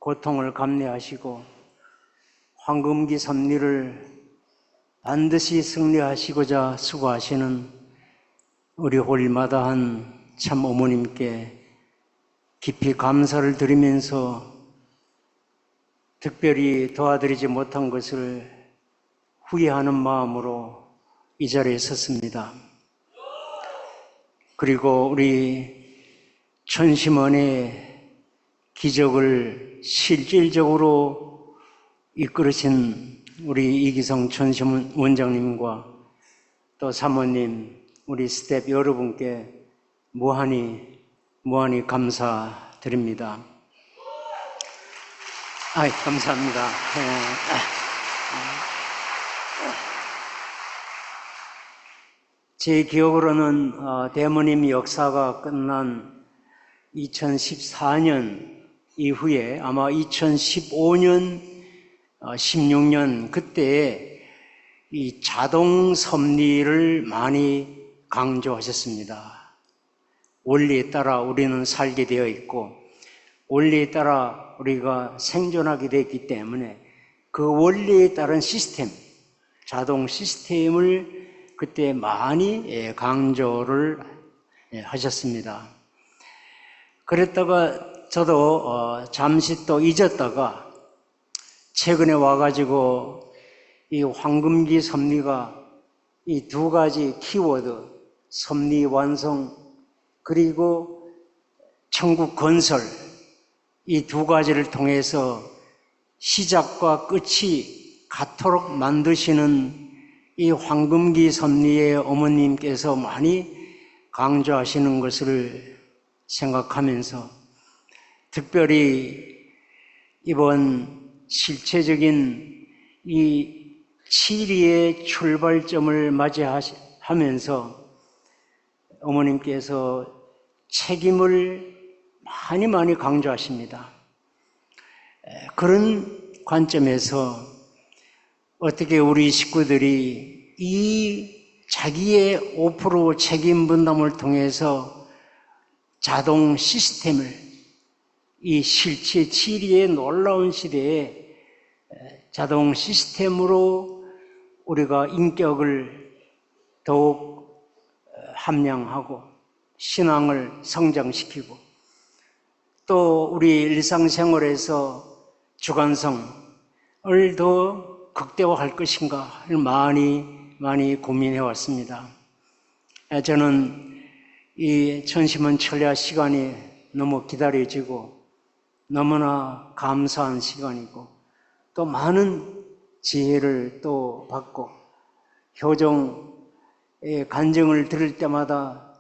고통을 감내하시고 황금기 섭리를 반드시 승리하시고자 수고하시는 우리 홀마다한 참 어머님께 깊이 감사를 드리면서 특별히 도와드리지 못한 것을 후회하는 마음으로 이 자리에 섰습니다. 그리고 우리 천심원의 기적을 실질적으로 이끌으신 우리 이기성 천심원 원장님과 또 사모님, 우리 스텝 여러분께 무한히 감사드립니다. 감사합니다. 제 기억으로는 대모님 역사가 끝난 2014년 이후에 아마 2015년, 16년 그때에 이 자동 섭리를 많이 강조하셨습니다. 원리에 따라 우리는 살게 되어 있고 원리에 따라 우리가 생존하게 되었기 때문에 그 원리에 따른 시스템, 자동 시스템을 그때 많이 강조를 하셨습니다. 그랬다가 저도 잠시 또 잊었다가 최근에 와가지고 이 황금기 섭리가 이 두 가지 키워드, 섭리 완성 그리고 천국 건설 이 두 가지를 통해서 시작과 끝이 같도록 만드시는 이 황금기 섭리의 어머님께서 많이 강조하시는 것을 생각하면서 특별히 이번 실체적인 이 7위의 출발점을 맞이하면서 어머님께서 책임을 많이 강조하십니다. 그런 관점에서 어떻게 우리 식구들이 이 자기의 5% 책임 분담을 통해서 자동 시스템을 이 실체 7위의 놀라운 시대에 자동 시스템으로 우리가 인격을 더욱 함양하고 신앙을 성장시키고 또 우리 일상생활에서 주관성을 더 극대화할 것인가를 많이 고민해 왔습니다. 저는 이 천심원 철야 시간이 너무 기다려지고 너무나 감사한 시간이고 또 많은 지혜를 또 받고 효정의 간증을 들을 때마다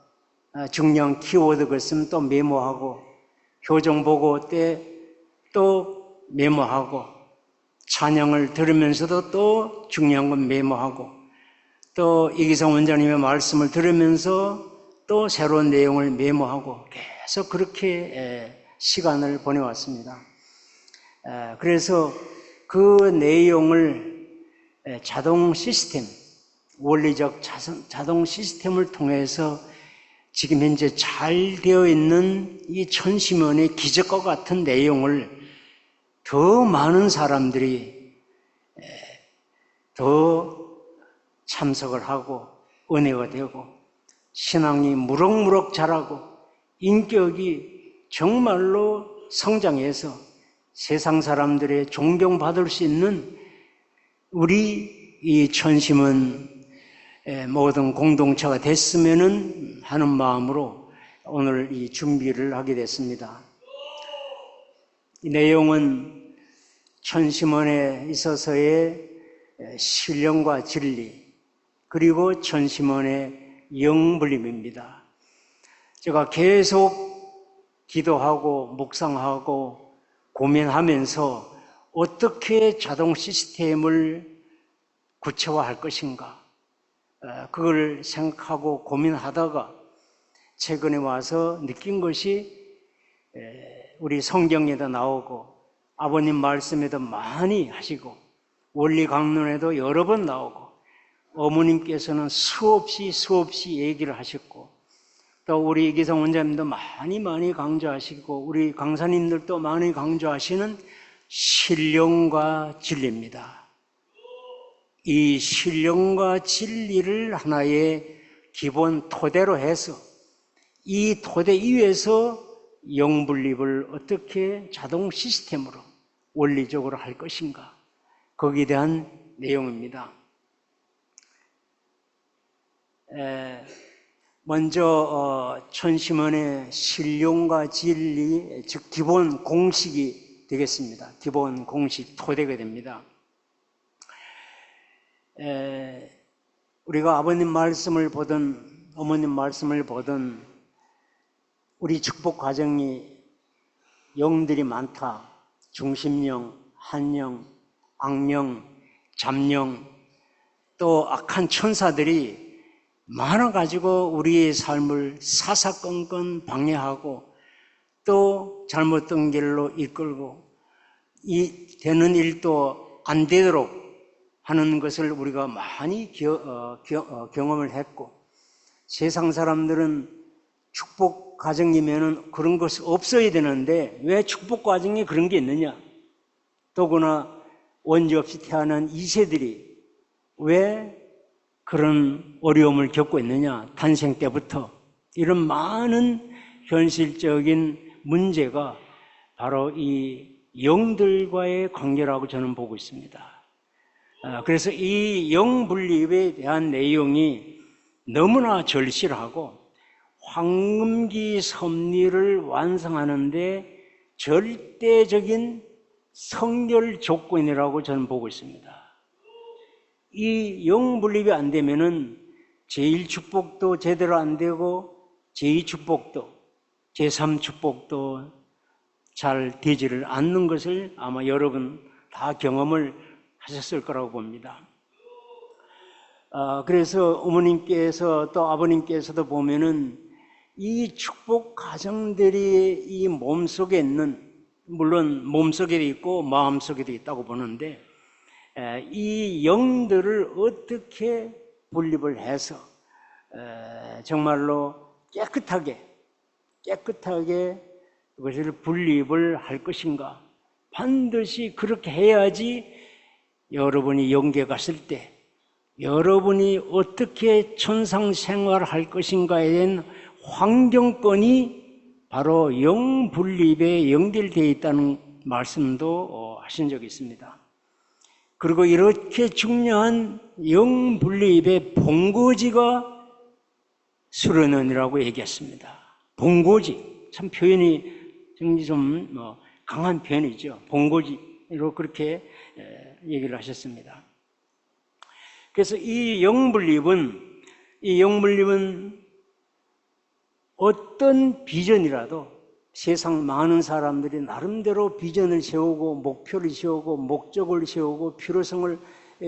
중요한 키워드가 있으면 또 메모하고 효정 보고 때 또 메모하고 찬양을 들으면서도 또 중요한 건 메모하고 또 이기성 원장님의 말씀을 들으면서 또 새로운 내용을 메모하고 계속 그렇게 시간을 보내왔습니다. 그래서 그 내용을 자동 시스템, 원리적 자동 시스템을 통해서 지금 현재 잘 되어 있는 이 천심원의 기적과 같은 내용을 더 많은 사람들이 더 참석을 하고 은혜가 되고 신앙이 무럭무럭 자라고 인격이 정말로 성장해서 세상 사람들의 존경받을 수 있는 우리 이 천심원 모든 공동체가 됐으면 하는 마음으로 오늘 이 준비를 하게 됐습니다. 이 내용은 천심원에 있어서의 신령과 진리 그리고 천심원의 영불림입니다. 제가 계속 기도하고 묵상하고 고민하면서 어떻게 자동 시스템을 구체화할 것인가 그걸 생각하고 고민하다가 최근에 와서 느낀 것이 우리 성경에도 나오고 아버님 말씀에도 많이 하시고 원리 강론에도 여러 번 나오고 어머님께서는 수없이 얘기를 하셨고 또 우리 이기성 원장님도 많이 강조하시고 우리 강사님들도 많이 강조하시는 신령과 진리입니다. 이 신령과 진리를 하나의 기본 토대로 해서 이 토대 위에서 영분립을 어떻게 자동 시스템으로 원리적으로 할 것인가, 거기에 대한 내용입니다. 먼저 천심원의 신령과 진리, 즉 기본 공식이 되겠습니다. 기본 공식 토대가 됩니다. 우리가 아버님 말씀을 보든 어머님 말씀을 보든 우리 축복 과정이 영들이 많다. 중심령, 한령, 악령, 잡령, 또 악한 천사들이 많아가지고 우리의 삶을 사사건건 방해하고 또 잘못된 길로 이끌고 이 되는 일도 안 되도록 하는 것을 우리가 많이 경험을 했고, 세상 사람들은 축복 과정이면은 그런 것이 없어야 되는데 왜 축복 과정에 그런 게 있느냐? 더구나 원죄 없이 태어난 이세들이 왜 그런 어려움을 겪고 있느냐? 탄생 때부터 이런 많은 현실적인 문제가 바로 이 영들과의 관계라고 저는 보고 있습니다. 그래서 이 영분립에 대한 내용이 너무나 절실하고 황금기 섭리를 완성하는데 절대적인 성결 조건이라고 저는 보고 있습니다. 이 영분립이 안 되면은 제1축복도 제대로 안 되고 제2축복도 제3축복도 잘 되지를 않는 것을 아마 여러분 다 경험을 하셨을 거라고 봅니다. 그래서 어머님께서 또 아버님께서도 보면은 이 축복 과정들이 이 몸속에 있는, 물론 몸속에도 있고 마음속에도 있다고 보는데, 이 영들을 어떻게 분립을 해서 정말로 깨끗하게 그것을 분립을 할 것인가. 반드시 그렇게 해야지 여러분이 영계 갔을 때 여러분이 어떻게 천상 생활을 할 것인가에 대한 환경권이 바로 영분립에 연결되어 있다는 말씀도 하신 적이 있습니다. 그리고 이렇게 중요한 영분립의 본거지가 수련원이라고 얘기했습니다. 본거지, 참 표현이 굉장히 좀 강한 표현이죠. 본거지로 그렇게 얘기를 하셨습니다. 그래서 이 영분립은 어떤 비전이라도 세상 많은 사람들이 나름대로 비전을 세우고 목표를 세우고 목적을 세우고 필요성을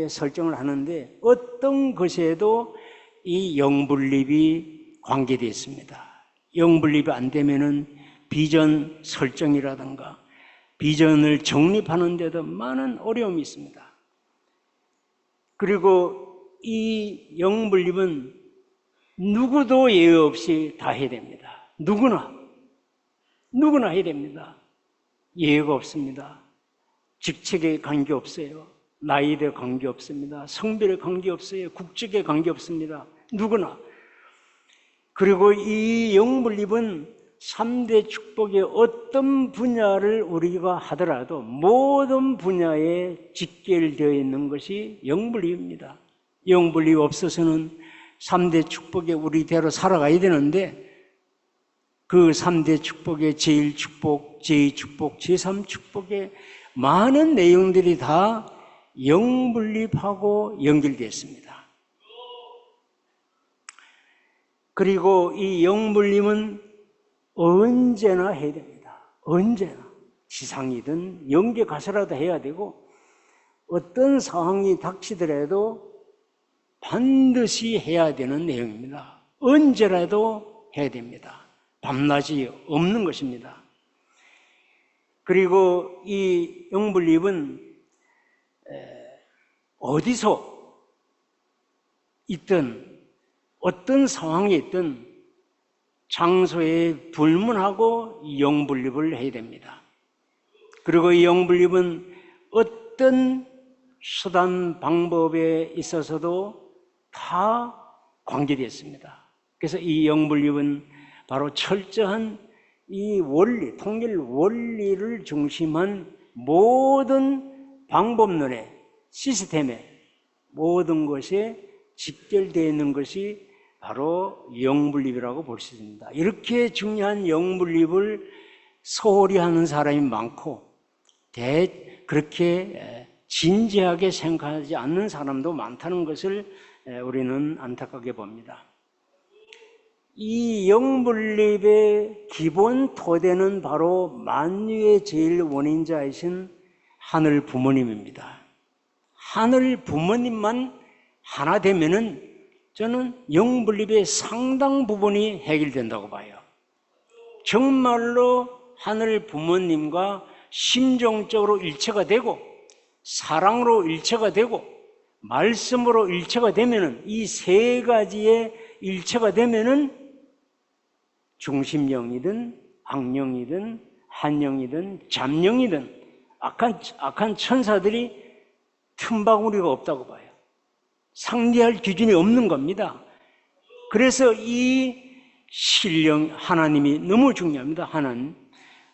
설정을 하는데 어떤 것에도 이 영분립이 관계되어 있습니다. 영분립이 안 되면은 비전 설정이라든가 비전을 정립하는 데도 많은 어려움이 있습니다. 그리고 이 영분립은 누구도 예외 없이 다 해야 됩니다. 누구나 해야 됩니다. 예외가 없습니다. 직책에 관계없어요. 나이에 관계없습니다. 성별에 관계없어요. 국적에 관계없습니다. 누구나. 그리고 이 영분립은 3대 축복의 어떤 분야를 우리가 하더라도 모든 분야에 직결되어 있는 것이 영분립입니다. 영분립 없어서는 3대 축복에 우리대로 살아가야 되는데 그 3대 축복의 제1축복, 제2축복, 제3축복의 많은 내용들이 다 영분립하고 연결되어 있습니다. 그리고 이 영분립은 언제나 해야 됩니다. 언제나. 지상이든 영계 가서라도 해야 되고 어떤 상황이 닥치더라도 반드시 해야 되는 내용입니다. 언제라도 해야 됩니다. 밤낮이 없는 것입니다. 그리고 이 영분립은 어디서 있든 어떤 상황에 있든 장소에 불문하고 영분립을 해야 됩니다. 그리고 이 영분립은 어떤 수단 방법에 있어서도 다 관계되어 있습니다. 그래서 이 영분립은 바로 철저한 이 원리, 통일 원리를 중심한 모든 방법론의 시스템에 모든 것에 직결되어 있는 것이 바로 영분립이라고 볼 수 있습니다. 이렇게 중요한 영분립을 소홀히 하는 사람이 많고 그렇게 진지하게 생각하지 않는 사람도 많다는 것을 우리는 안타깝게 봅니다. 이 영분립의 기본 토대는 바로 만유의 제일 원인자이신 하늘 부모님입니다. 하늘 부모님만 하나 되면은 저는 영분립의 상당 부분이 해결된다고 봐요. 정말로 하늘 부모님과 심정적으로 일체가 되고 사랑으로 일체가 되고 말씀으로 일체가 되면은 이 세 가지의 일체가 되면은 중심영이든 악영이든 한영이든 잠영이든 악한 천사들이 틈바구니가 없다고 봐요. 상대할 기준이 없는 겁니다. 그래서 이 신령 하나님이 너무 중요합니다. 하나님.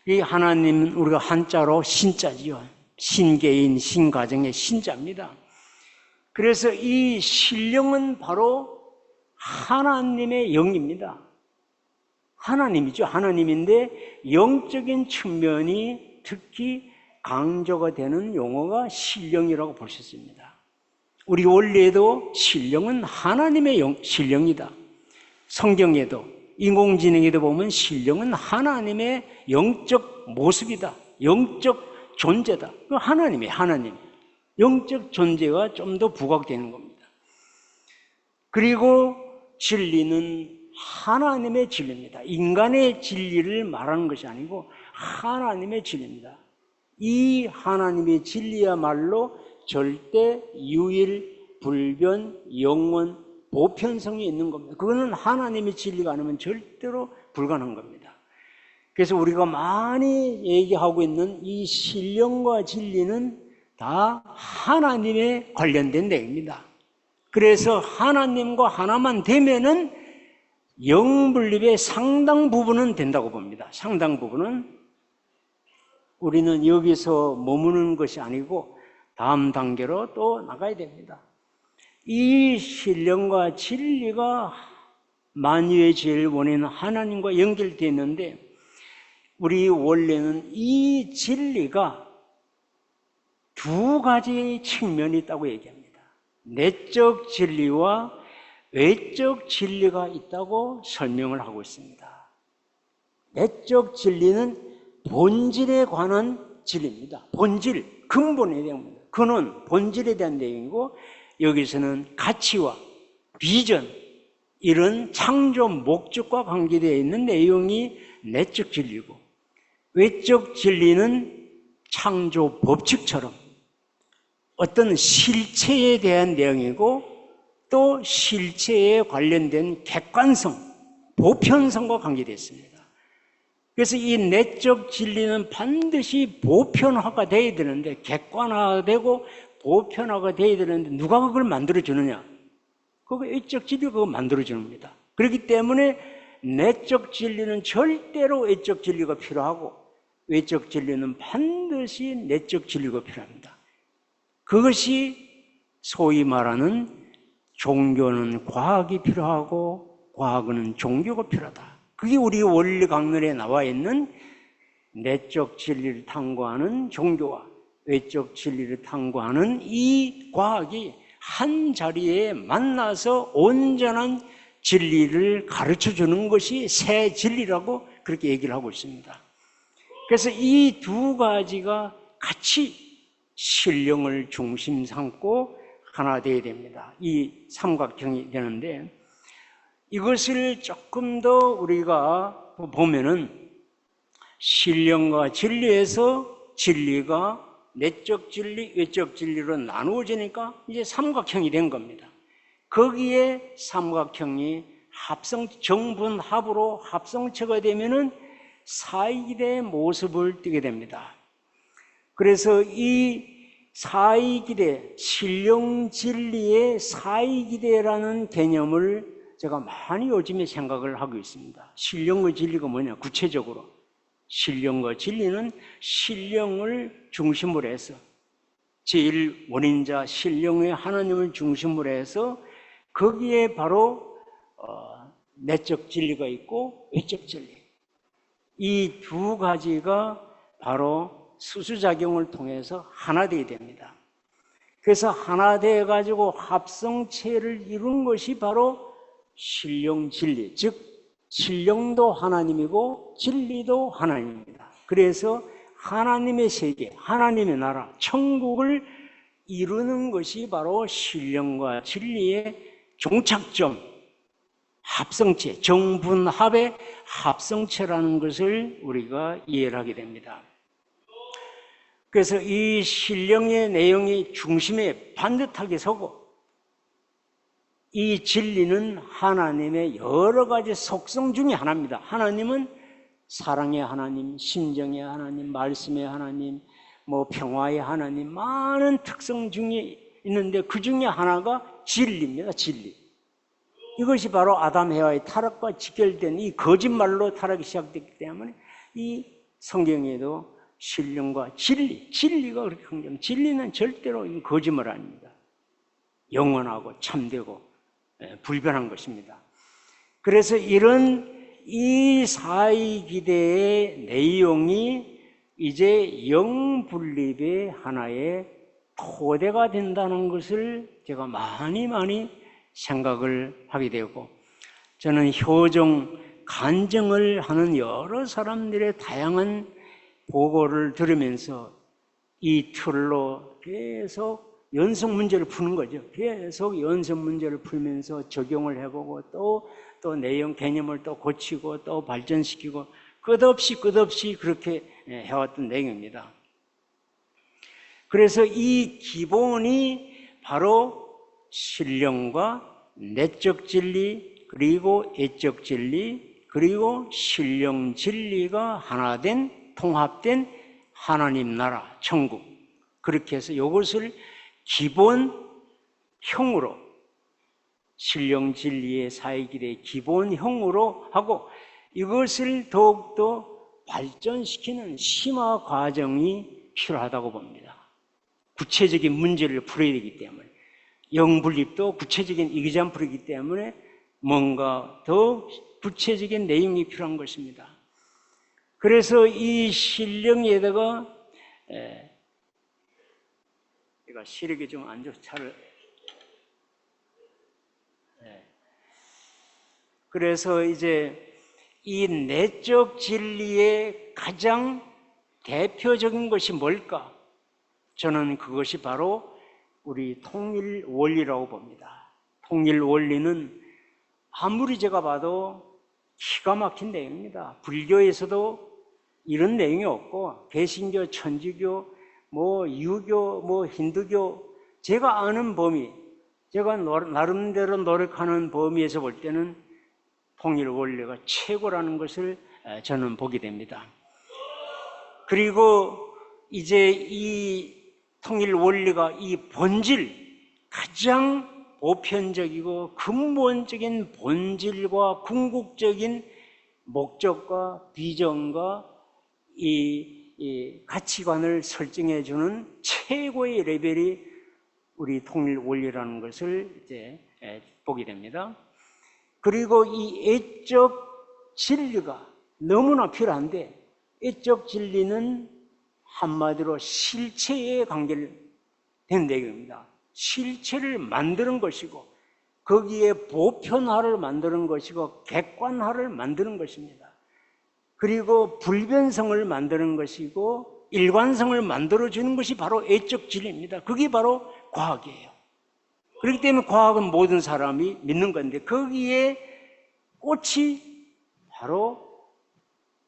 이 하나님은 우리가 한자로 신자지요. 신개인, 신가정의 신자입니다. 그래서 이 신령은 바로 하나님의 영입니다. 하나님이죠. 하나님인데 영적인 측면이 특히 강조가 되는 용어가 신령이라고 볼 수 있습니다. 우리 원리에도 신령은 하나님의 신령이다. 성경에도 인공지능에도 보면 신령은 하나님의 영적 모습이다. 영적 존재다. 하나님이에요. 하나님. 영적 존재가 좀 더 부각되는 겁니다. 그리고 진리는 하나님의 진리입니다. 인간의 진리를 말하는 것이 아니고 하나님의 진리입니다. 이 하나님의 진리야말로 절대, 유일, 불변, 영원, 보편성이 있는 겁니다. 그거는 하나님의 진리가 아니면 절대로 불가능한 겁니다. 그래서 우리가 많이 얘기하고 있는 이 신령과 진리는 다 하나님에 관련된 내용입니다. 그래서 하나님과 하나만 되면은 영분립의 상당 부분은 된다고 봅니다. 상당 부분은. 우리는 여기서 머무는 것이 아니고 다음 단계로 또 나가야 됩니다. 이 신령과 진리가 만유의 제일 원인 하나님과 연결되어 있는데 우리 원래는 이 진리가 두 가지 측면이 있다고 얘기합니다. 내적 진리와 외적 진리가 있다고 설명을 하고 있습니다. 내적 진리는 본질에 관한 진리입니다. 본질, 근본에 대한 겁니다. 근원, 본질에 대한 내용이고 여기서는 가치와 비전, 이런 창조 목적과 관계되어 있는 내용이 내적 진리고 외적 진리는 창조 법칙처럼 어떤 실체에 대한 내용이고 또 실체에 관련된 객관성, 보편성과 관계되어 있습니다. 그래서 이 내적 진리는 반드시 보편화가 되어야 되는데 객관화되고 보편화가 되어야 되는데 누가 그걸 만들어주느냐? 그거 외적 진리가 그거 만들어주는 겁니다. 그렇기 때문에 내적 진리는 절대로 외적 진리가 필요하고 외적 진리는 반드시 내적 진리가 필요합니다. 그것이 소위 말하는 종교는 과학이 필요하고 과학은 종교가 필요하다. 그게 우리 원리 강론에 나와 있는 내적 진리를 탐구하는 종교와 외적 진리를 탐구하는 이 과학이 한 자리에 만나서 온전한 진리를 가르쳐 주는 것이 새 진리라고 그렇게 얘기를 하고 있습니다. 그래서 이 두 가지가 같이 신령을 중심 삼고 하나 되어야 됩니다. 이 삼각형이 되는데 이것을 조금 더 우리가 보면은 신령과 진리에서 진리가 내적 진리, 외적 진리로 나누어지니까 이제 삼각형이 된 겁니다. 거기에 삼각형이 정분합으로 합성체가 되면은 사이의 모습을 띠게 됩니다. 그래서 이 사이기대, 신령진리의 사이기대라는 개념을 제가 많이 요즘에 생각을 하고 있습니다. 신령의 진리가 뭐냐? 구체적으로 신령과 진리는 신령을 중심으로 해서 제1원인자 신령의 하나님을 중심으로 해서 거기에 바로 내적 진리가 있고 외적 진리, 이 두 가지가 바로 수수작용을 통해서 하나 되어야 됩니다. 그래서 하나 되어 가지고 합성체를 이루는 것이 바로 신령 진리, 즉 신령도 하나님이고 진리도 하나님입니다. 그래서 하나님의 세계, 하나님의 나라, 천국을 이루는 것이 바로 신령과 진리의 종착점, 합성체, 정분합의 합성체라는 것을 우리가 이해를 하게 됩니다. 그래서 이 신령의 내용이 중심에 반듯하게 서고, 이 진리는 하나님의 여러 가지 속성 중에 하나입니다. 하나님은 사랑의 하나님, 심정의 하나님, 말씀의 하나님, 평화의 하나님, 많은 특성 중에 있는데 그 중에 하나가 진리입니다. 진리. 이것이 바로 아담 해와의 타락과 직결된 이 거짓말로 타락이 시작됐기 때문에 이 성경에도 신령과 진리가 그렇게 강조합니다. 진리는 절대로 거짓말 아닙니다. 영원하고 참되고 불변한 것입니다. 그래서 이 사이기대의 내용이 이제 영분립의 하나의 토대가 된다는 것을 제가 많이 생각을 하게 되고, 저는 효정, 간증을 하는 여러 사람들의 다양한 보고를 들으면서 이 틀로 계속 연속 문제를 푸는 거죠. 계속 연속 문제를 풀면서 적용을 해보고 또 내용, 개념을 또 고치고 또 발전시키고 끝없이 그렇게 해왔던 내용입니다. 그래서 이 기본이 바로 신령과 내적 진리, 그리고 애적 진리, 그리고 신령 진리가 하나 된 통합된 하나님 나라, 천국, 그렇게 해서 이것을 기본형으로, 신령 진리의 사이기대의 기본형으로 하고 이것을 더욱더 발전시키는 심화 과정이 필요하다고 봅니다. 구체적인 문제를 풀어야 되기 때문에, 영분립도 구체적인 이기잔풀이기 때문에 뭔가 더 구체적인 내용이 필요한 것입니다. 그래서 이 신령에다가 제가 시력이 좀 안 좋아서 그래서 이제 이 내적 진리의 가장 대표적인 것이 뭘까? 저는 그것이 바로 우리 통일 원리라고 봅니다. 통일 원리는 아무리 제가 봐도 기가 막힌 내용입니다. 불교에서도 이런 내용이 없고, 개신교, 천주교, 유교, 힌두교, 제가 아는 범위, 제가 나름대로 노력하는 범위에서 볼 때는 통일 원리가 최고라는 것을 저는 보게 됩니다. 그리고 이제 이 통일 원리가 이 본질, 가장 보편적이고 근본적인 본질과 궁극적인 목적과 비전과 이 가치관을 설정해 주는 최고의 레벨이 우리 통일 원리라는 것을 이제 보게 됩니다. 그리고 이 애적 진리가 너무나 필요한데, 애적 진리는 한마디로 실체에 관계된 내용입니다. 실체를 만드는 것이고, 거기에 보편화를 만드는 것이고, 객관화를 만드는 것입니다. 그리고 불변성을 만드는 것이고, 일관성을 만들어주는 것이 바로 애적 진리입니다. 그게 바로 과학이에요. 그렇기 때문에 과학은 모든 사람이 믿는 건데, 거기에 꽃이 바로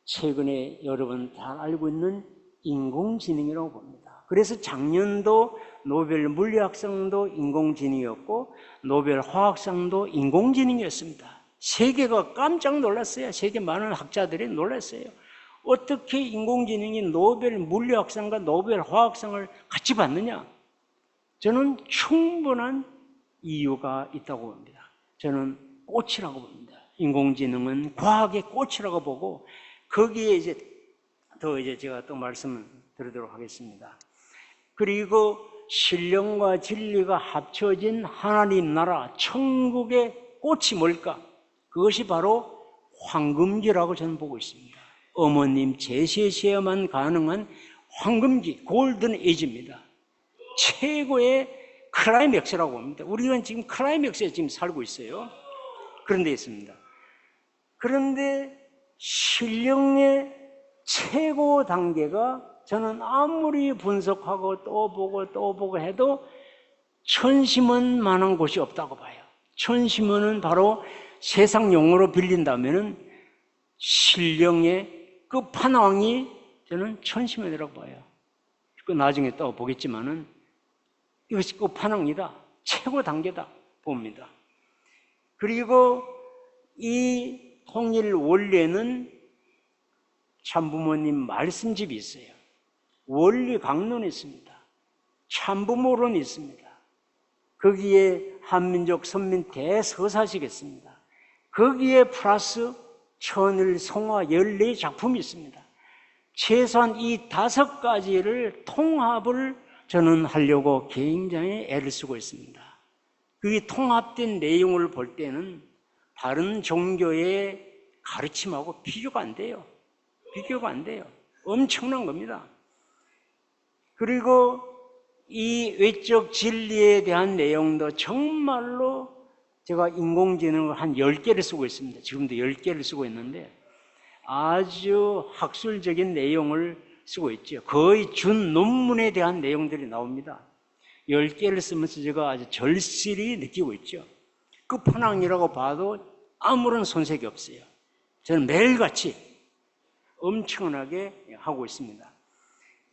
최근에 여러분 잘 알고 있는 인공지능이라고 봅니다. 그래서 작년도 노벨 물리학상도 인공지능이었고, 노벨 화학상도 인공지능이었습니다. 세계가 깜짝 놀랐어요. 세계 많은 학자들이 놀랐어요. 어떻게 인공지능이 노벨 물리학상과 노벨 화학상을 같이 받느냐? 저는 충분한 이유가 있다고 봅니다. 저는 꽃이라고 봅니다. 인공지능은 과학의 꽃이라고 보고 거기에 이제 제가 또 말씀을 드리도록 하겠습니다. 그리고 신령과 진리가 합쳐진 하나님 나라 천국의 꽃이 뭘까? 그것이 바로 황금기라고 저는 보고 있습니다. 어머님 제시에서야만 가능한 황금기, 골든 에이지입니다. 최고의 클라이맥스라고 봅니다. 우리가 지금 클라이맥스에 지금 살고 있어요. 그런 데 있습니다. 그런데 신령의 최고 단계가 저는 아무리 분석하고 또 보고 해도 천심원만한 곳이 없다고 봐요. 천심원은 바로 세상 용어로 빌린다면은 신령의 끝판왕이 저는 천심원이라고 봐요. 그 나중에 또 보겠지만은 이것이 끝판왕이다. 최고 단계다 봅니다. 그리고 이 통일 원리에는 참부모님 말씀집이 있어요. 원리 강론이 있습니다. 참부모론이 있습니다. 거기에 한민족 선민 대서사시가 있습니다. 거기에 플러스 천일송화 14작품이 있습니다. 최소한 이 5가지를 통합을 저는 하려고 굉장히 애를 쓰고 있습니다. 그 통합된 내용을 볼 때는 다른 종교의 가르침하고 비교가 안 돼요. 비교가 안 돼요. 엄청난 겁니다. 그리고 이 외적 진리에 대한 내용도 정말로 제가 인공지능을 한 10개를 쓰고 있습니다. 지금도 10개를 쓰고 있는데 아주 학술적인 내용을 쓰고 있죠. 거의 준 논문에 대한 내용들이 나옵니다. 10개를 쓰면서 제가 아주 절실히 느끼고 있죠. 끝판왕이라고 봐도 아무런 손색이 없어요. 저는 매일같이 엄청나게 하고 있습니다.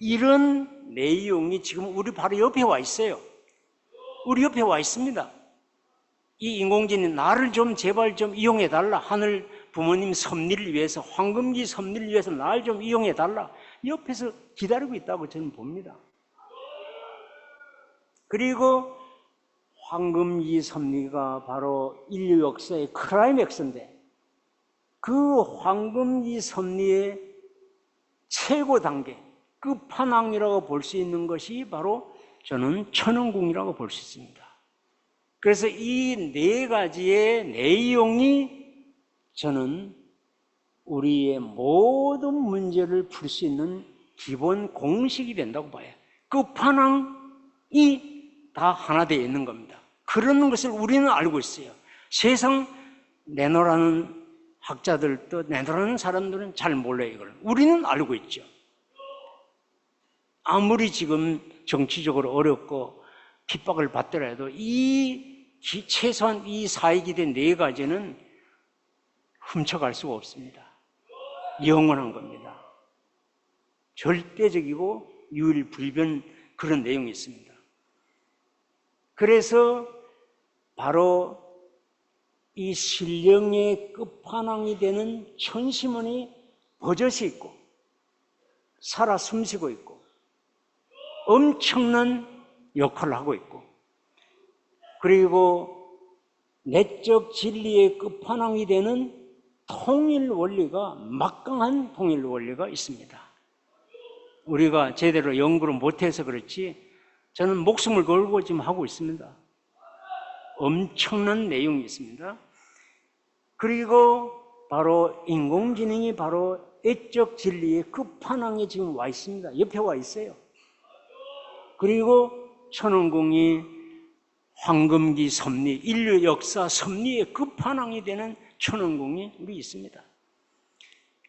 이런 내용이 지금 우리 바로 옆에 와 있어요. 우리 옆에 와 있습니다. 이 인공지능 나를 좀 제발 좀 이용해달라. 하늘 부모님 섭리를 위해서, 황금기 섭리를 위해서 날 좀 이용해달라. 옆에서 기다리고 있다고 저는 봅니다. 그리고 황금기 섭리가 바로 인류 역사의 클라이맥스인데 그 황금기 섭리의 최고 단계, 끝판왕이라고 볼 수 있는 것이 바로 저는 천원궁이라고 볼 수 있습니다. 그래서 이 4가지의 내용이 저는 우리의 모든 문제를 풀 수 있는 기본 공식이 된다고 봐요. 끝판왕이 다 하나 되어 있는 겁니다. 그런 것을 우리는 알고 있어요. 세상 내노라는 학자들도 내노라는 사람들은 잘 몰라요. 이걸 우리는 알고 있죠. 아무리 지금 정치적으로 어렵고 핍박을 받더라도 최소한 이 사익이 된 4가지는 훔쳐갈 수가 없습니다. 영원한 겁니다. 절대적이고 유일불변 그런 내용이 있습니다. 그래서 바로 이 신령의 끝판왕이 되는 천심원이 버젓이 있고 살아 숨쉬고 있고 엄청난 역할을 하고 있고 그리고 내적 진리의 끝판왕이 되는 통일 원리가 막강한 통일 원리가 있습니다. 우리가 제대로 연구를 못해서 그렇지 저는 목숨을 걸고 지금 하고 있습니다. 엄청난 내용이 있습니다. 그리고 바로 인공지능이 바로 애적 진리의 끝판왕에 지금 와 있습니다. 옆에 와 있어요. 그리고 천원궁이 황금기 섭리, 인류 역사 섭리의 끝판왕이 되는 천원궁이 우리 있습니다.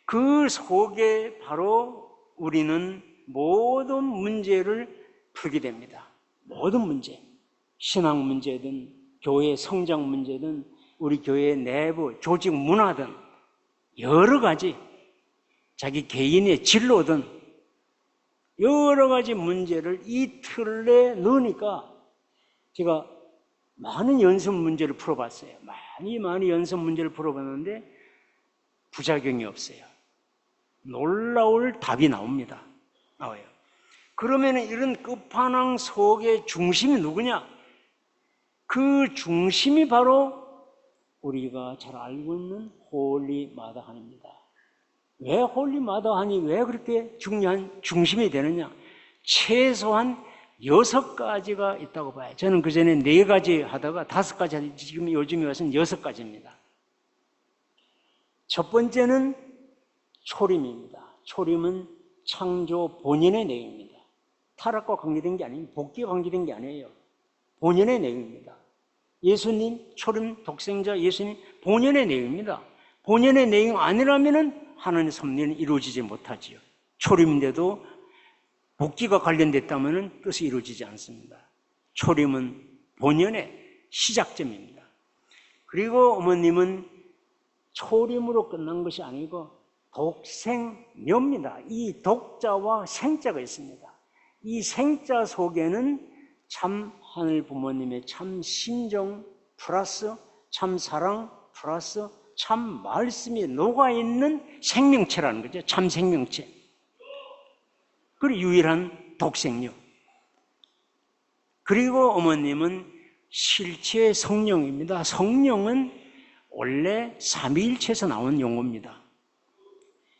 그 속에 바로 우리는 모든 문제를 풀게 됩니다. 모든 문제, 신앙 문제든 교회 성장 문제든 우리 교회 내부 조직 문화든 여러 가지 자기 개인의 진로든 여러 가지 문제를 이 틀 내에 넣으니까 제가 많은 연습 문제를 풀어봤어요. 많이 연습 문제를 풀어봤는데 부작용이 없어요. 놀라울 답이 나옵니다. 나와요. 그러면 이런 끝판왕 속의 중심이 누구냐? 그 중심이 바로 우리가 잘 알고 있는 홀리 마다한입니다. 왜 홀리 마다한이 왜 그렇게 중요한 중심이 되느냐? 최소한 6가지가 있다고 봐요. 저는 그전에 4가지 하다가 5가지 하다가 지금 요즘에 와서는 6가지입니다. 첫 번째는 초림입니다. 초림은 창조 본연의 내용입니다. 타락과 관계된 게 아니에요. 복귀와 관계된 게 아니에요. 본연의 내용입니다. 예수님, 초림 독생자 예수님 본연의 내용입니다. 본연의 내용 아니라면 하나님의 섭리는 이루어지지 못하지요. 초림인데도 복귀가 관련됐다면 뜻이 이루어지지 않습니다. 초림은 본연의 시작점입니다. 그리고 어머님은 초림으로 끝난 것이 아니고 독생녀입니다. 이 독자와 생자가 있습니다. 이 생자 속에는 참 하늘 부모님의 참 심정 플러스 참 사랑 플러스 참 말씀이 녹아있는 생명체라는 거죠. 참 생명체. 그리고 유일한 독생녀. 그리고 어머님은 실체 성령입니다. 성령은 원래 삼위일체에서 나온 용어입니다.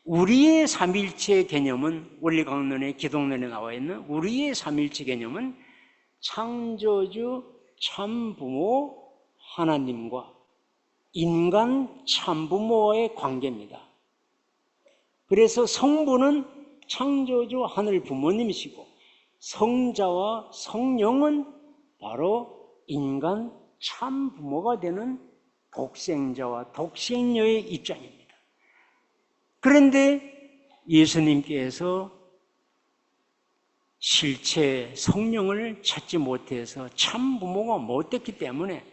우리의 삼위일체 개념은 원리강론의 기독론에 나와 있는 우리의 삼위일체 개념은 창조주 참부모 하나님과 인간 참부모의 관계입니다. 그래서 성부는 창조주 하늘 부모님이시고 성자와 성령은 바로 인간 참부모가 되는 독생자와 독생녀의 입장입니다. 그런데 예수님께서 실체 성령을 찾지 못해서 참부모가 못됐기 때문에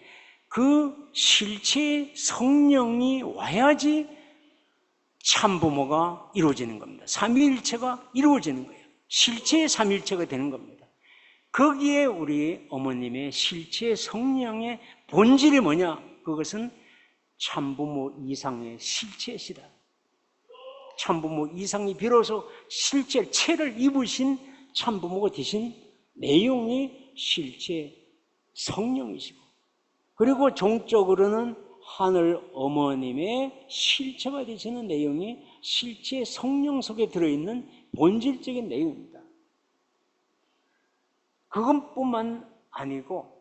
그 실체 성령이 와야지 참부모가 이루어지는 겁니다. 삼위일체가 이루어지는 거예요. 실체의 삼위일체가 되는 겁니다. 거기에 우리 어머님의 실체 성령의 본질이 뭐냐? 그것은 참부모 이상의 실체시다. 참부모 이상이 비로소 실제 체를 입으신 참부모가 되신 내용이 실체 성령이시고, 그리고 종적으로는 하늘 어머님의 실체가 되시는 내용이 실체 성령 속에 들어있는 본질적인 내용입니다. 그것뿐만 아니고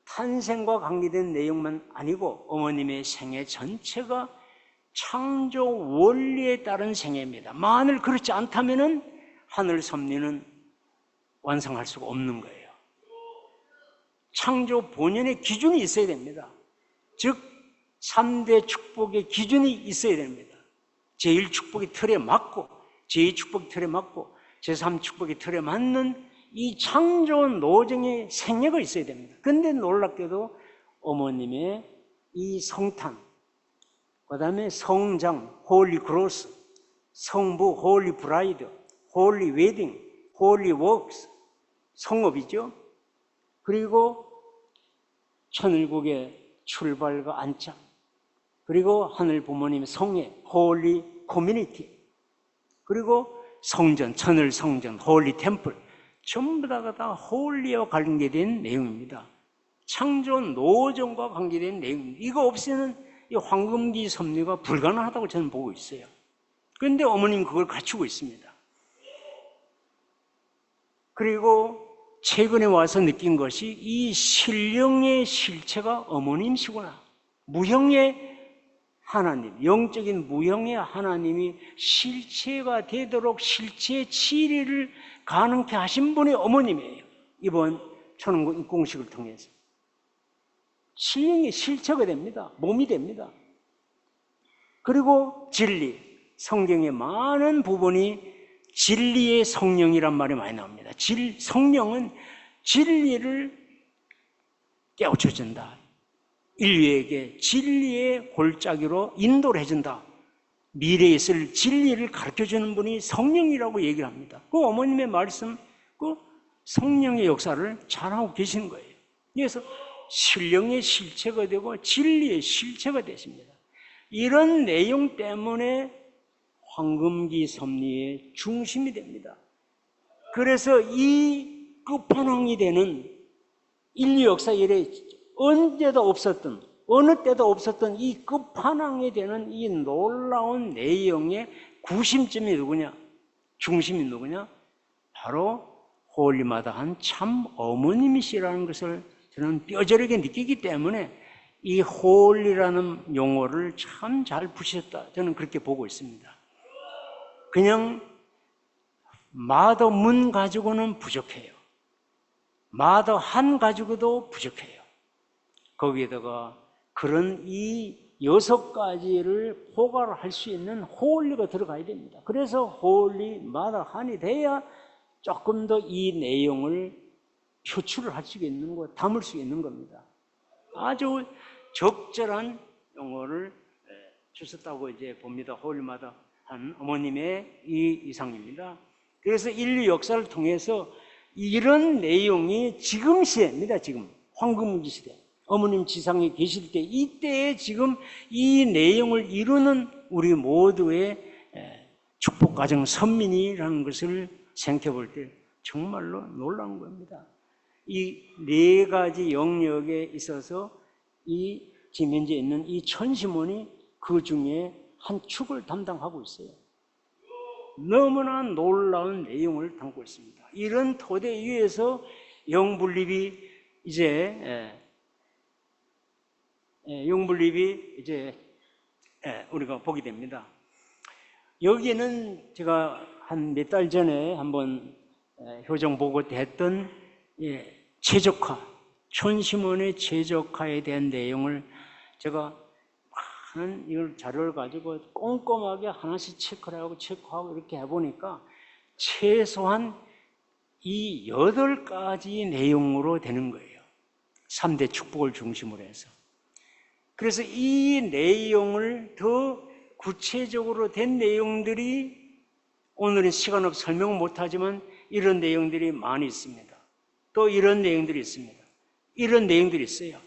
탄생과 관계된 내용만 아니고 어머님의 생애 전체가 창조 원리에 따른 생애입니다. 만일 그렇지 않다면 하늘 섭리는 완성할 수가 없는 거예요. 창조 본연의 기준이 있어야 됩니다. 즉 3대 축복의 기준이 있어야 됩니다. 제1축복의 틀에 맞고 제2축복의 틀에 맞고 제3축복의 틀에 맞는 이 창조 노정의 생애가 있어야 됩니다. 그런데 놀랍게도 어머님의 이 성탄, 그 다음에 성장, 홀리 크로스, 성부, 홀리 브라이드, 홀리 웨딩, 홀리 웍스, 성업이죠. 그리고 천일국의 출발과 안착, 그리고 하늘 부모님의 성회, 홀리 커뮤니티, 그리고 성전, 천을 성전, 홀리 템플, 전부 다가 홀리와 관계된 내용입니다. 창조 노정과 관계된 내용입니다. 이거 없이는 이 황금기 섭리가 불가능하다고 저는 보고 있어요. 그런데 어머님 그걸 갖추고 있습니다. 그리고 최근에 와서 느낀 것이 이 신령의 실체가 어머님이시구나. 무형의 하나님, 영적인 무형의 하나님이 실체가 되도록 실체의 치리를 가능케 하신 분이 어머님이에요. 이번 천운국 입공식을 통해서. 신령이 실체가 됩니다. 몸이 됩니다. 그리고 진리, 성경의 많은 부분이 진리의 성령이란 말이 많이 나옵니다. 성령은 진리를 깨우쳐준다. 인류에게 진리의 골짜기로 인도를 해준다. 미래에 있을 진리를 가르쳐주는 분이 성령이라고 얘기를 합니다. 그 어머님의 말씀, 그 성령의 역사를 잘하고 계시는 거예요. 그래서 신령의 실체가 되고 진리의 실체가 되십니다. 이런 내용 때문에 황금기 섭리의 중심이 됩니다. 그래서 이 끝판왕이 되는 인류 역사 이래 언제도 없었던, 어느 때도 없었던 이 끝판왕이 되는 이 놀라운 내용의 구심점이 누구냐? 중심이 누구냐? 바로 홀리마다한 참 어머님이시라는 것을 저는 뼈저리게 느끼기 때문에 이 홀리라는 용어를 참 잘 붙이셨다. 저는 그렇게 보고 있습니다. 그냥 마더 문 가지고는 부족해요. 마더 한 가지고도 부족해요. 거기에다가 그런 이 6가지를 포괄할 수 있는 홀리가 들어가야 됩니다. 그래서 홀리, 마더 한이 돼야 조금 더 이 내용을 표출을 할 수 있는 거, 담을 수 있는 겁니다. 아주 적절한 용어를 주셨다고 이제 봅니다. 홀리마다 한 어머님의 이 이상입니다. 그래서 인류 역사를 통해서 이런 내용이 지금 시대입니다. 지금 황금기 시대. 어머님 지상에 계실 때 이때에 지금 이 내용을 이루는 우리 모두의 축복가정 선민이라는 것을 생각해 볼 때 정말로 놀라운 겁니다. 이 4가지 영역에 있어서 이 지금 현재 있는 이 천시문이 그 중에 한 축을 담당하고 있어요. 너무나 놀라운 내용을 담고 있습니다. 이런 토대 위에서 영분립이 이제 우리가 보게 됩니다. 여기에는 제가 한 몇 달 전에 한번 효정 보고 때 했던 최적화, 천시문의 최적화에 대한 내용을 제가 많은 이걸 자료를 가지고 꼼꼼하게 하나씩 체크를 하고 이렇게 해보니까 최소한 이 8가지 내용으로 되는 거예요. 3대 축복을 중심으로 해서. 그래서 이 내용을 더 구체적으로 된 내용들이 오늘은 시간 없어 설명은 못하지만 이런 내용들이 많이 있습니다. 또 이런 내용들이 있습니다. 이런 내용들이 있어요.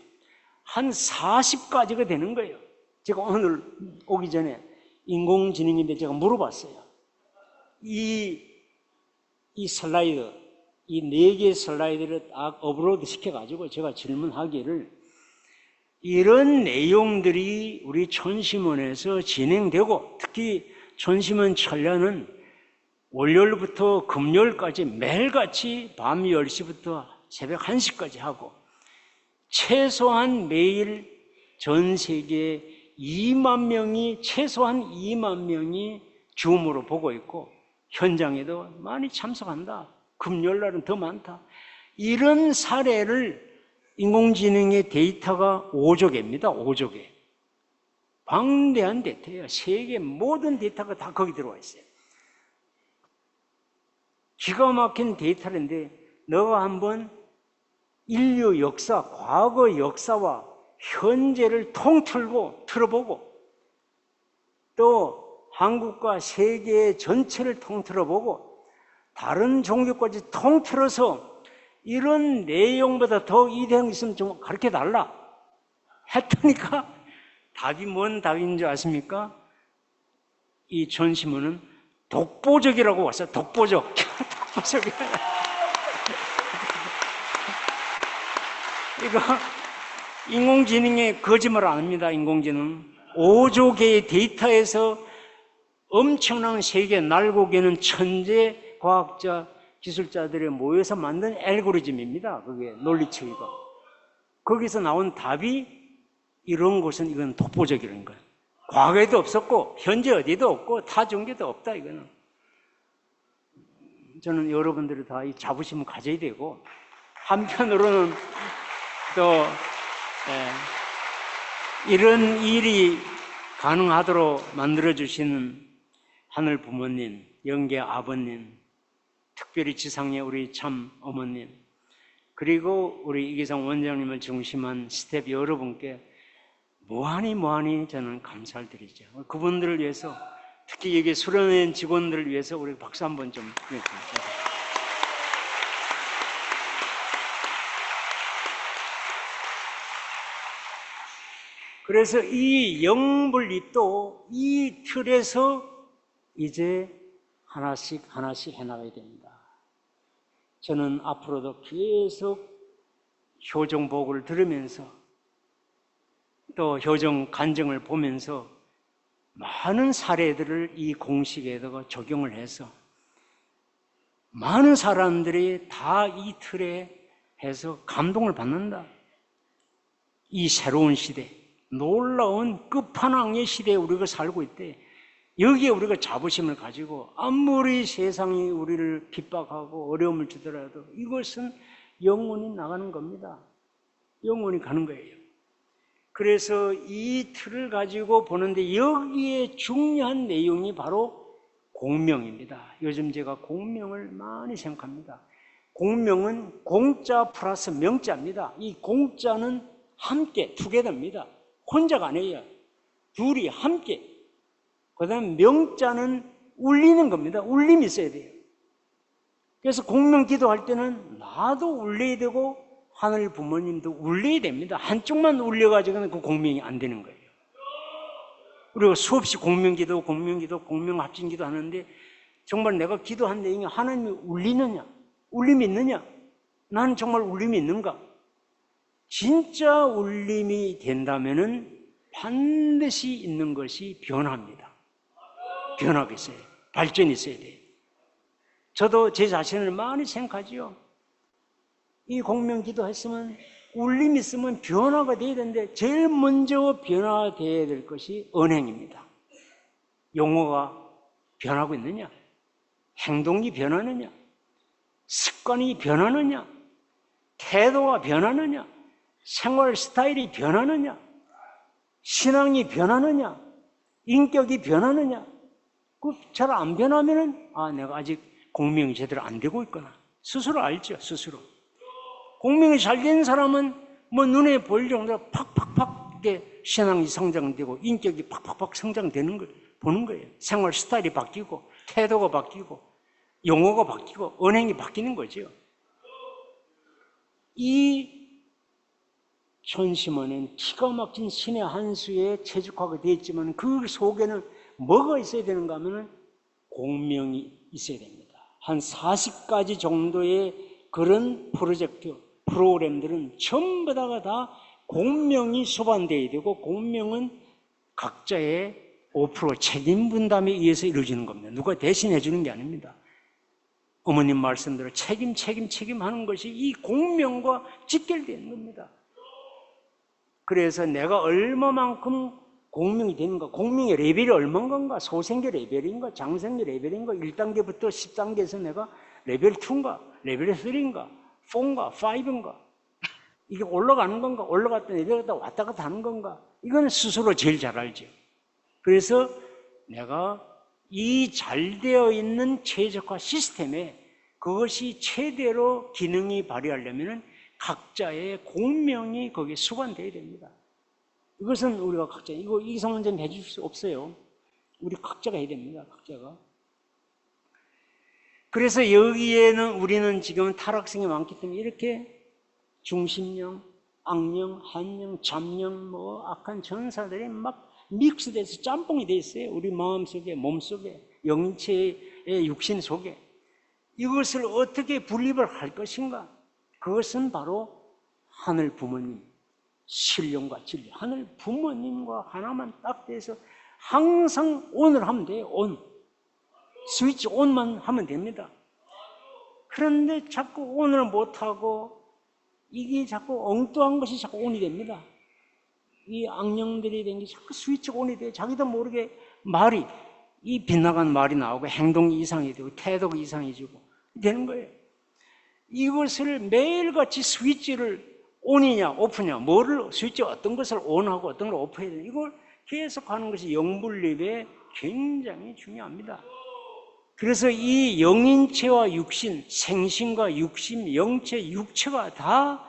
한 40가지가 되는 거예요. 제가 오늘 오기 전에 인공지능인데 제가 물어봤어요. 이 슬라이드, 이 4개의 슬라이드를 딱 업로드 시켜가지고 제가 질문하기를 이런 내용들이 우리 천시문에서 진행되고 특히 천시문 천ля는 월요일부터 금요일까지 매일같이 밤 10시부터 새벽 1시까지 하고 최소한 매일 전 세계 2만 명이 최소한 2만 명이 줌으로 보고 있고 현장에도 많이 참석한다. 금요일 날은 더 많다. 이런 사례를 인공지능의 데이터가 5조 개입니다. 5조 개. 방대한 데이터예요. 세계 모든 데이터가 다 거기 들어와 있어요. 기가 막힌 데이터인데 너가 한번 인류 역사, 과거 역사와 현재를 통틀고 틀어보고 또 한국과 세계 전체를 통틀어보고 다른 종교까지 통틀어서 이런 내용보다 더 이대한 게 있으면 좀 가르쳐달라 했더니까 답이 뭔 답인 줄 아십니까? 이 전시문은 독보적이라고 왔어요. 독보적. 독보적이야. 이거 인공지능의 거짓말 안 합니다. 인공지능 5조 개의 데이터에서 엄청난 세계 날고 개는 천재 과학자 기술자들이 모여서 만든 알고리즘입니다. 그게 논리체계가. 거기서 나온 답이 이런 것은 이건 독보적이라는 거예요. 과거에도 없었고 현재 어디도 없고 타 종교도 없다. 이거는 저는 여러분들이 다 이 자부심을 가져야 되고 한편으로는 또 이런 일이 가능하도록 만들어주시는 하늘 부모님, 영계 아버님, 특별히 지상의 우리 참 어머님, 그리고 우리 이기상 원장님을 중심한 스텝 여러분께 무한히 저는 감사를 드리죠. 그분들을 위해서 특히 여기 수련회 직원들을 위해서 우리 박수 한번 좀 드리겠습니다. 그래서 이 영분립도 이 틀에서 이제 하나씩 하나씩 해나가야 됩니다. 저는 앞으로도 계속 효정복을 들으면서 또 효정 간증을 보면서 많은 사례들을 이 공식에다가 적용을 해서 많은 사람들이 다 이 틀에 해서 감동을 받는다. 이 새로운 시대, 놀라운 끝판왕의 시대에 우리가 살고 있대. 여기에 우리가 자부심을 가지고 아무리 세상이 우리를 핍박하고 어려움을 주더라도 이것은 영원히 나가는 겁니다. 영원히 가는 거예요. 그래서 이 틀을 가지고 보는데 여기에 중요한 내용이 바로 공명입니다. 요즘 제가 공명을 많이 생각합니다. 공명은 공자 플러스 명자입니다. 이 공자는 함께, 투게더입니다. 혼자가 아니에요. 둘이 함께. 그 다음에 명자는 울리는 겁니다. 울림이 있어야 돼요. 그래서 공명 기도할 때는 나도 울려야 되고 하늘 부모님도 울려야 됩니다. 한쪽만 울려가지고는 그 공명이 안 되는 거예요. 우리가 수없이 공명기도, 공명합진기도 하는데 정말 내가 기도한 내용이 하나님이 울리느냐? 울림이 있느냐? 나는 정말 울림이 있는가? 진짜 울림이 된다면은 반드시 있는 것이 변화입니다. 변화가 있어야 돼요. 발전이 있어야 돼요. 저도 제 자신을 많이 생각하지요. 이 공명 기도했으면 울림이 있으면 변화가 돼야 되는데 제일 먼저 변화되어야 될 것이 언행입니다. 용어가 변하고 있느냐? 행동이 변하느냐? 습관이 변하느냐? 태도가 변하느냐? 생활 스타일이 변하느냐? 신앙이 변하느냐? 인격이 변하느냐? 그 잘 안 변하면은 내가 아직 공명이 제대로 안 되고 있구나. 스스로 알죠, 스스로. 공명이 잘 된 사람은 뭐 눈에 보일 정도로 팍팍팍 이렇게 신앙이 성장되고 인격이 팍팍팍 성장되는 걸 보는 거예요. 생활 스타일이 바뀌고 태도가 바뀌고 용어가 바뀌고 언행이 바뀌는 거죠. 이 전심원은 기가 막힌 신의 한 수에 최적화가 되어 있지만 그 속에는 뭐가 있어야 되는가 하면 공명이 있어야 됩니다. 한 40가지 정도의 그런 프로젝트, 프로그램들은 전부 다 공명이 수반되어야 되고 공명은 각자의 5% 책임 분담에 의해서 이루어지는 겁니다. 누가 대신해 주는 게 아닙니다. 어머님 말씀대로 책임 하는 것이 이 공명과 직결되는 겁니다. 그래서 내가 얼마만큼 공명이 되는가, 공명의 레벨이 얼마인가, 소생계 레벨인가, 장생계 레벨인가, 1단계부터 10단계에서 내가 레벨 2인가, 레벨 3인가, 4인가, 5인가, 이게 올라가는 건가, 올라갔다 내려갔다 왔다 갔다 하는 건가, 이건 스스로 제일 잘 알죠. 그래서 내가 이 잘 되어 있는 최적화 시스템에 그것이 최대로 기능이 발휘하려면 각자의 공명이 거기에 수반되어야 됩니다. 이것은 우리가 각자, 이거 이성 문제는 해줄 수 없어요. 우리 각자가 해야 됩니다, 각자가. 그래서 여기에는 우리는 지금 타락성이 많기 때문에 이렇게 중심령, 악령, 한령, 잡령, 악한 전사들이 막 믹스돼서 짬뽕이 돼 있어요. 우리 마음속에, 몸속에, 영체의 육신 속에. 이것을 어떻게 분립을 할 것인가? 그것은 바로 하늘 부모님, 신령과 진리. 하늘 부모님과 하나만 딱 돼서 항상 온을 하면 돼요. 온. 스위치 온만 하면 됩니다. 그런데 자꾸 온을 못하고 이게 자꾸 엉뚱한 것이 자꾸 온이 됩니다. 이 악령들이 된 게 자꾸 스위치가 온이 돼요. 자기도 모르게 말이, 이 빗나간 말이 나오고 행동이 이상이 되고 태도가 이상해지고 되는 거예요. 이것을 매일같이 스위치를 온이냐 오프냐, 뭐를 스위치 어떤 것을 온하고 어떤 걸 오프해야 되냐, 이걸 계속 하는 것이 영분립에 굉장히 중요합니다. 그래서 이 영인체와 육신, 생신과 육신, 영체, 육체가 다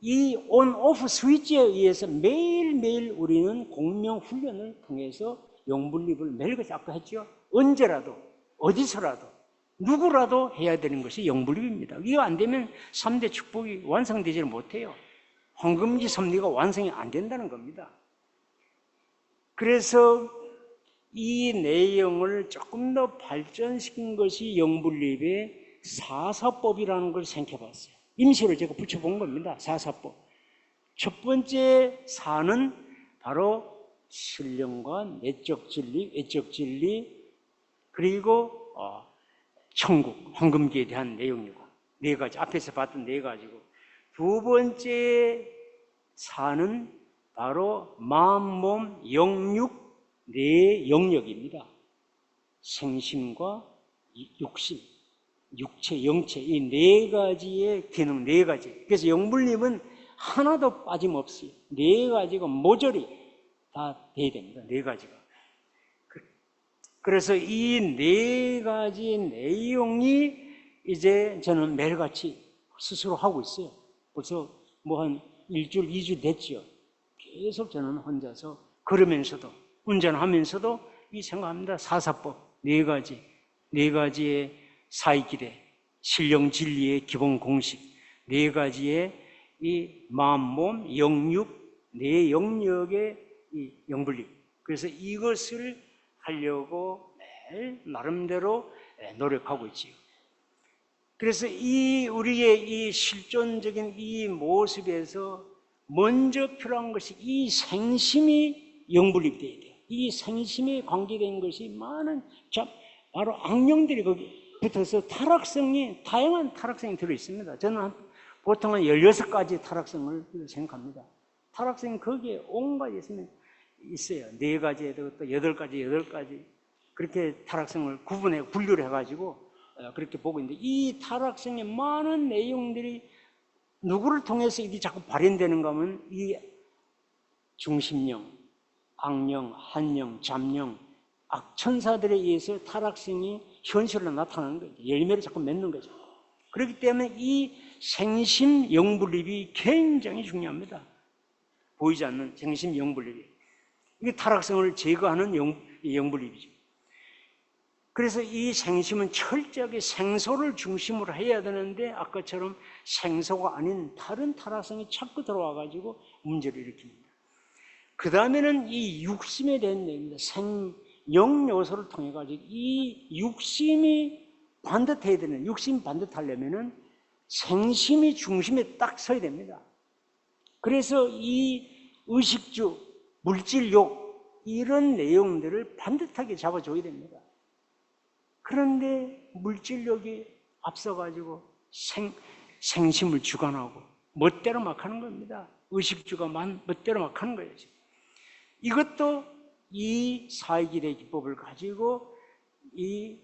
이 온, 오프 스위치에 의해서 매일매일 우리는 공명 훈련을 통해서 영분립을 매일같이 아까 했죠. 언제라도, 어디서라도, 누구라도 해야 되는 것이 영분립입니다. 이거 안 되면 3대 축복이 완성되지 못해요. 황금지 섭리가 완성이 안 된다는 겁니다. 그래서 이 내용을 조금 더 발전시킨 것이 영분립의 사사법이라는 걸 생각해 봤어요. 임시로 제가 붙여본 겁니다. 사사법. 첫 번째 사는 바로 신령과 내적 진리, 외적 진리, 그리고 천국, 황금기에 대한 내용이고, 네 가지, 앞에서 봤던 네 가지고, 두 번째 사는 바로 마음, 몸, 영육, 네 영역입니다. 생심과 육심, 육체, 영체, 이 네 가지의 기능, 네 가지. 그래서 영분립은 하나도 빠짐없이 네 가지가 모조리 다 돼야 됩니다. 네 가지가. 그래서 이 네 가지 내용이 이제 저는 매일같이 스스로 하고 있어요. 벌써 뭐 한 일주일, 2주 됐죠. 계속 저는 혼자서 걸으면서도, 운전하면서도 이 생각합니다. 사사법, 네 가지, 네 가지의 사이기대, 신령 진리의 기본 공식, 네 가지의 이 마음, 몸, 영육, 네 영역의 이 영분립. 그래서 이것을 하려고 매일 나름대로 노력하고 있지요. 그래서 이 우리의 이 실존적인 이 모습에서 먼저 필요한 것이 이 생심이 영분립되어야 돼요. 이 생심에 관계된 것이 많은 바로 악령들이 거기 붙어서 타락성이, 다양한 타락성이 들어있습니다. 저는 보통 한 16가지 타락성을 생각합니다. 타락성이 거기에 온갖 있어요. 4가지에도 또 8가지, 8가지. 그렇게 타락성을 분류를 해가지고 그렇게 보고 있는데, 이 타락성의 많은 내용들이 누구를 통해서 이게 자꾸 발현되는가 하면 이 중심령, 악령, 한령, 잡령, 악천사들에 의해서 타락성이 현실로 나타나는 거죠. 열매를 자꾸 맺는 거죠. 그렇기 때문에 이 생심 영분립이 굉장히 중요합니다. 보이지 않는 생심 영분립이. 이게 타락성을 제거하는 영분립이죠. 그래서 이 생심은 철저하게 생소를 중심으로 해야 되는데, 아까처럼 생소가 아닌 다른 타락성이 자꾸 들어와가지고 문제를 일으킵니다. 그 다음에는 이 육심에 대한 얘기입니다. 생영 요소를 통해가지고 이 육심이 반듯해야 되는, 육심이 반듯하려면은 생심이 중심에 딱 서야 됩니다. 그래서 이 의식주, 물질욕, 이런 내용들을 반듯하게 잡아줘야 됩니다. 그런데 물질력이 앞서가지고 생심을 주관하고 멋대로 막 하는 겁니다. 의식주가 멋대로 막 하는 거예요. 이것도 이 사이기대 기법을 가지고 이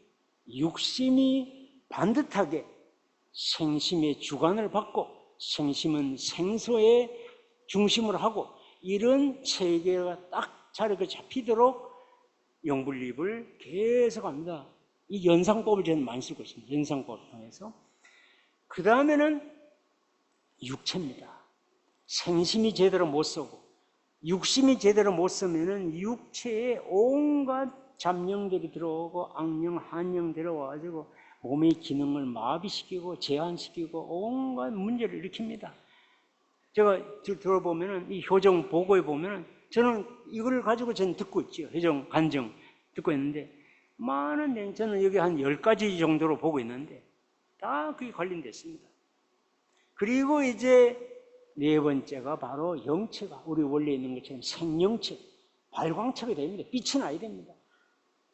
육심이 반듯하게 생심의 주관을 받고, 생심은 생소의 중심을 하고, 이런 체계가 딱 자리가 잡히도록 영분립을 계속합니다. 이 연상법을 저는 많이 쓰고 있습니다. 연상법을 통해서. 그 다음에는 육체입니다. 생심이 제대로 못 서고 육심이 제대로 못 서면은 육체에 온갖 잡령들이 들어오고 악령, 한령 들어와가지고 몸의 기능을 마비시키고 제한시키고 온갖 문제를 일으킵니다. 제가 들어보면은 이 효정 보고에 보면은 저는 이걸 가지고 저는 듣고 있죠. 효정 간증 듣고 있는데, 많은 내용, 저는 여기 한 10가지 정도로 보고 있는데 다 그게 관련되어 있습니다. 그리고 이제 네 번째가 바로 영체가, 우리 원래 있는 것처럼 생영체, 발광체가 됩니다. 빛이 나야 됩니다.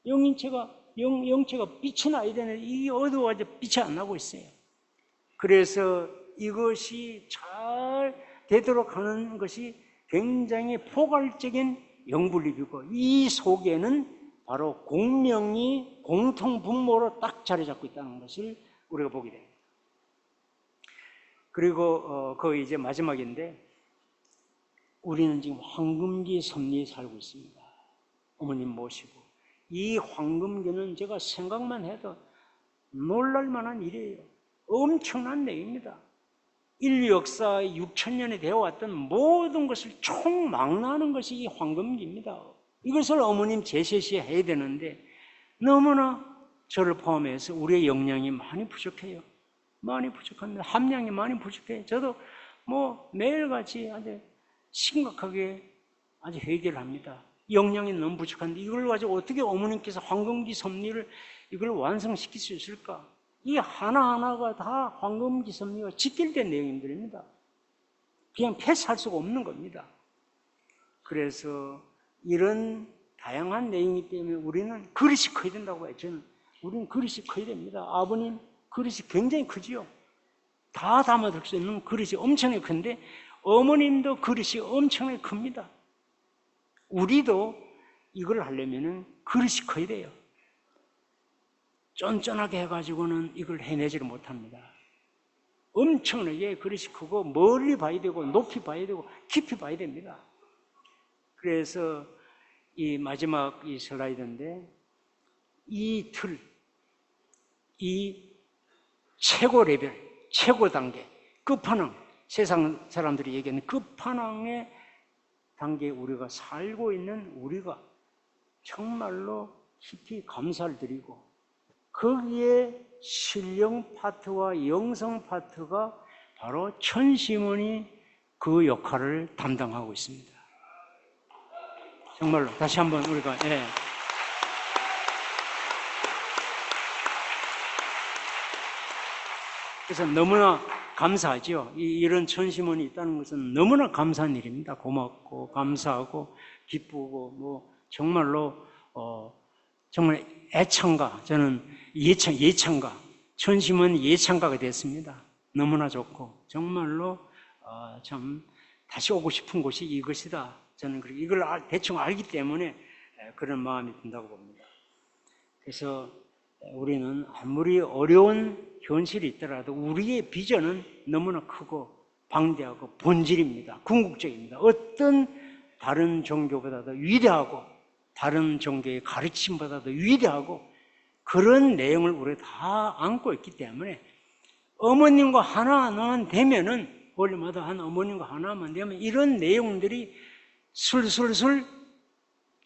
영체가 빛이 나야 되는데 이게 어두워져 빛이 안 나고 있어요. 그래서 이것이 잘 되도록 하는 것이 굉장히 포괄적인 영분립이고, 이 속에는 바로 공명이 공통분모로 딱 자리 잡고 있다는 것을 우리가 보게 됩니다. 그리고 거의 이제 마지막인데, 우리는 지금 황금기 섭리에 살고 있습니다. 어머님 모시고. 이 황금기는 제가 생각만 해도 놀랄 만한 일이에요. 엄청난 내용입니다. 인류 역사의 6,000년이 되어왔던 모든 것을 총망라하는 것이 이 황금기입니다. 이것을 어머님 제시해 해야 되는데 너무나 저를 포함해서 우리의 역량이 많이 부족해요. 많이 부족합니다. 함량이 많이 부족해요. 저도 뭐 매일같이 아주 심각하게 아주 회개를 합니다. 역량이 너무 부족한데 이걸 가지고 어떻게 어머님께서 황금기 섭리를 이걸 완성시킬 수 있을까? 이 하나하나가 다 황금기 섭리가 직결된 내용들입니다. 그냥 패스할 수가 없는 겁니다. 그래서 이런 다양한 내용이기 때문에 우리는 그릇이 커야 된다고 봐요. 우리는 그릇이 커야 됩니다. 아버님 그릇이 굉장히 크지요. 다 담아둘 수 있는 그릇이 엄청나게 큰데 어머님도 그릇이 엄청나게 큽니다. 우리도 이걸 하려면 그릇이 커야 돼요. 쫀쫀하게 해가지고는 이걸 해내지를 못합니다. 엄청나게 그릇이 크고 멀리 봐야 되고 높이 봐야 되고 깊이 봐야 됩니다. 그래서 이 마지막 이 슬라이드인데 이 틀, 이 최고 레벨, 최고 단계, 끝판왕, 세상 사람들이 얘기하는 끝판왕의 단계에 우리가 살고 있는 우리가 정말로 깊이 감사를 드리고 거기에 신령 파트와 영성 파트가 바로 천심원이 그 역할을 담당하고 있습니다. 정말로 다시 한번 우리가 그래서 너무나 감사하죠. 이런 천심원이 있다는 것은 너무나 감사한 일입니다. 고맙고 감사하고 기쁘고 뭐 정말로 정말 애창가, 저는 예창가, 천심원 예창가가 됐습니다. 너무나 좋고 정말로 참 다시 오고 싶은 곳이 이것이다. 저는 이걸 대충 알기 때문에 그런 마음이 든다고 봅니다. 그래서 우리는 아무리 어려운 현실이 있더라도 우리의 비전은 너무나 크고 방대하고 본질입니다. 궁극적입니다. 어떤 다른 종교보다도 위대하고 다른 종교의 가르침보다도 위대하고 그런 내용을 우리가 다 안고 있기 때문에 어머님과 하나만 되면은 원래마다 한 어머님과 하나만 되면 이런 내용들이 술술술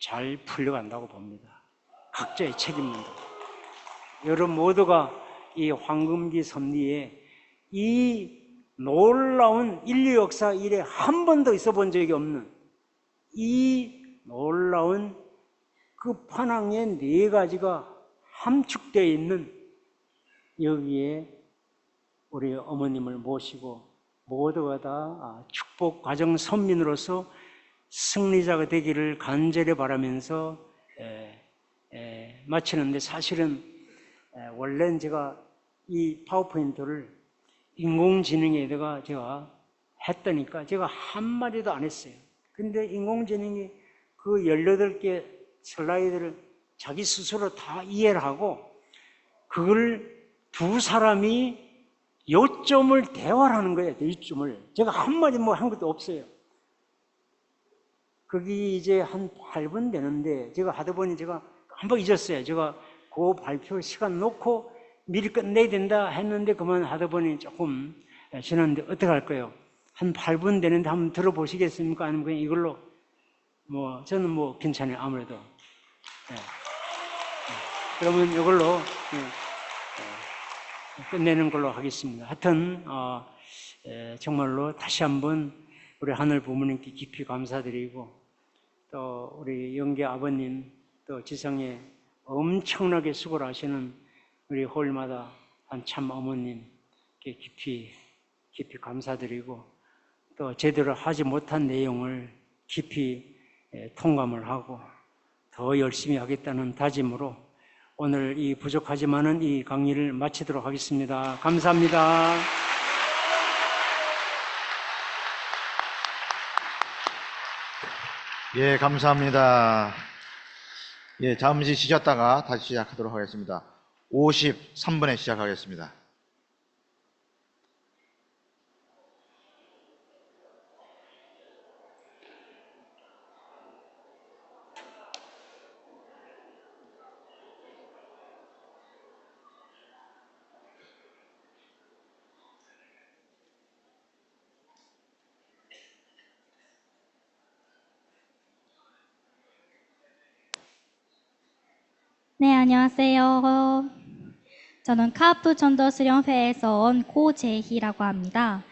잘 풀려간다고 봅니다. 각자의 책임론도. 여러분 모두가 이 황금기 섭리에 이 놀라운 인류 역사 이래 한 번도 있어 본 적이 없는 이 놀라운 끝판왕의 4가지가 함축되어 있는 여기에 우리 어머님을 모시고 모두가 다 축복 과정 선민으로서 승리자가 되기를 간절히 바라면서 마치는데 사실은 원래는 제가 이 파워포인트를 인공지능에다가 제가 했다니까 제가 한마디도 안 했어요. 근데 인공지능이 그 18개 슬라이드를 자기 스스로 다 이해를 하고 그걸 두 사람이 요점을 대화를 하는 거예요. 요점을. 제가 한마디 한 것도 없어요. 거기 이제 한 8분 되는데 제가 하다 보니 제가 한번 잊었어요. 제가 그 발표 시간 놓고 미리 끝내야 된다 했는데 그만 하다 보니 조금 지났는데 어떻게 할까요? 한 8분 되는데 한번 들어보시겠습니까? 아니면 그냥 이걸로 저는 괜찮아요. 아무래도. 그러면 이걸로 끝내는 걸로 하겠습니다. 하여튼 정말로 다시 한번 우리 하늘 부모님께 깊이 감사드리고 또 우리 영계 아버님 또 지성에 엄청나게 수고를 하시는 우리 홀마다 한 참 어머님께 깊이 감사드리고 또 제대로 하지 못한 내용을 깊이 통감을 하고 더 열심히 하겠다는 다짐으로 오늘 이 부족하지만은 이 강의를 마치도록 하겠습니다. 감사합니다. 예, 감사합니다. 예, 잠시 쉬셨다가 다시 시작하도록 하겠습니다. 53분에 시작하겠습니다. 네, 안녕하세요. 저는 카프 전도 수련회에서 온 고재희라고 합니다.